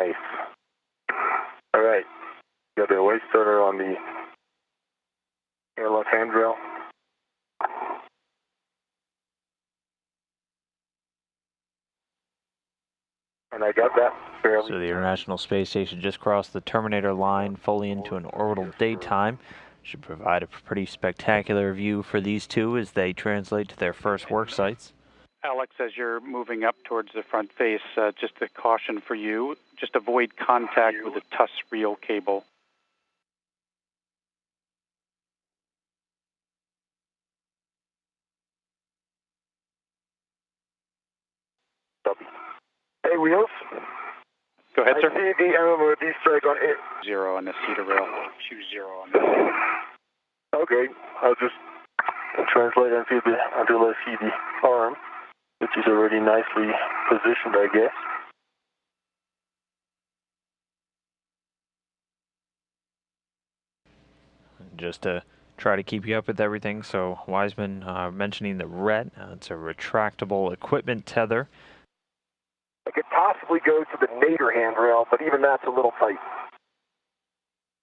Nice. All right. Got the way starter on the airlock handrail. And I got that barely. So the International Space Station just crossed the Terminator line fully into an orbital daytime. Should provide a pretty spectacular view for these two as they translate to their first work sites. Alex, as you're moving up towards the front face, just a caution for you, just avoid contact with the TUS reel cable. Hey, Wheels. Go ahead, sir. I see the MMOD strike on it. 0 on the cedar rail. 20 on the. Okay, I'll just translate until I see the arm, which is already nicely positioned, I guess. Just to try to keep you up with everything, so Wiseman mentioning the RET. It's a retractable equipment tether. I could possibly go to the nadir handrail, but even that's a little tight.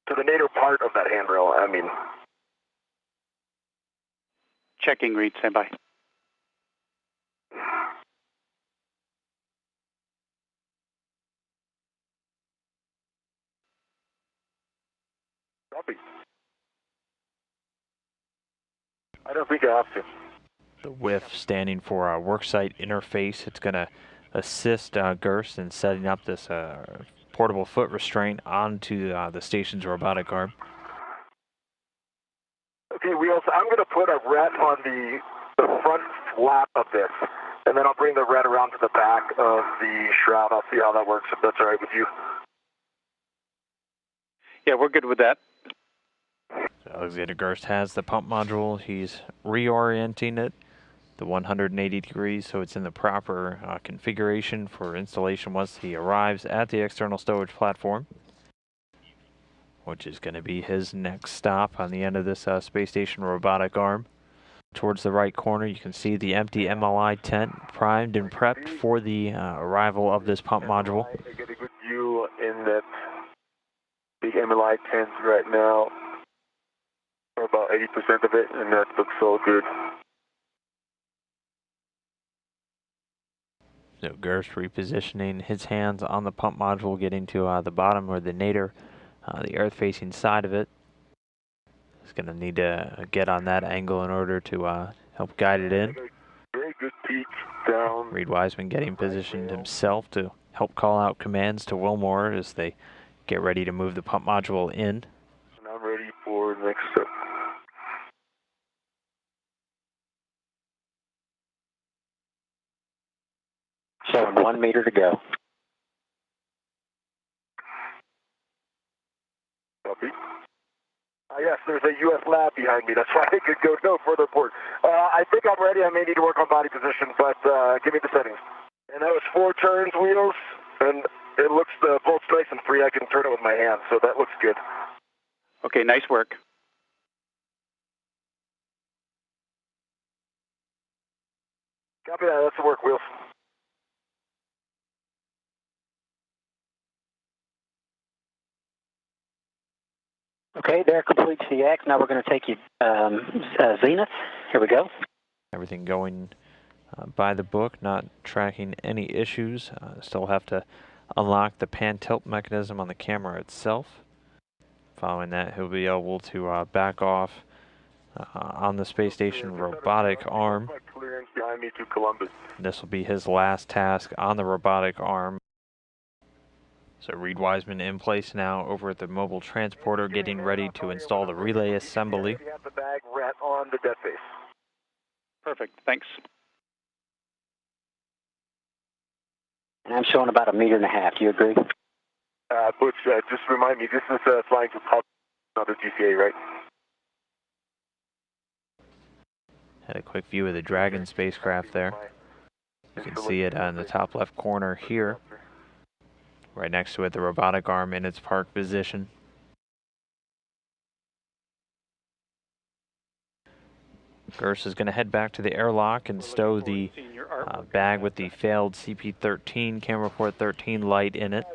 To the nadir part of that handrail, I mean. Checking, Reid, stand by. Copy. I don't think I have to. The WIF standing for Worksite Interface. It's going to assist Gerst in setting up this portable foot restraint onto the station's robotic arm. Okay, Wheels, I'm going to put a RET on the front flap of this, and then I'll bring the RET around to the back of the shroud. I'll see how that works, if that's all right with you. Yeah, we're good with that. So Alexander Gerst has the pump module. He's reorienting it the 180 degrees so it's in the proper configuration for installation once he arrives at the external stowage platform, which is going to be his next stop on the end of this space station robotic arm. Towards the right corner, you can see the empty MLI tent primed and prepped for the arrival of this pump module. I get a good view in that big MLI tent right now, or about 80% of it, and that looks so good. So Gerst repositioning his hands on the pump module, getting to the bottom or the nadir, the earth-facing side of it. He's going to need to get on that angle in order to help guide it in. Very good peek down. Reid Wiseman getting positioned himself to help call out commands to Wilmore as they get ready to move the pump module in. And I'm ready for the next step. Showing 1 meter to go. Copy. Yes, there's a U.S. lab behind me. That's why I could go no further port. I think I'm ready. I may need to work on body position, but give me the settings. And that was 4 turns, Wheels, and it looks, the bolt's nice and free. I can turn it with my hand, so that looks good. Okay, nice work. Copy that. That's the work, Wheels. Okay, there completes the X. Now we're going to take you zenith. Here we go. Everything going by the book, not tracking any issues. Still have to unlock the pan tilt mechanism on the camera itself. Following that, he'll be able to back off on the space station robotic arm. This will be his last task on the robotic arm. So Reid Wiseman in place now over at the mobile transporter, getting ready to install the relay assembly. We have the bag RET on the dead face. Perfect, thanks. And I'm showing about 1.5 meters. Do you agree? Butch, just remind me, this is flying to Pop, not the GCA, right? Had a quick view of the Dragon spacecraft there. You can see it in the top left corner here. Right next to it, the robotic arm in its park position. Gerst is going to head back to the airlock and stow the bag with the failed CP-13 camera port 13 light in it.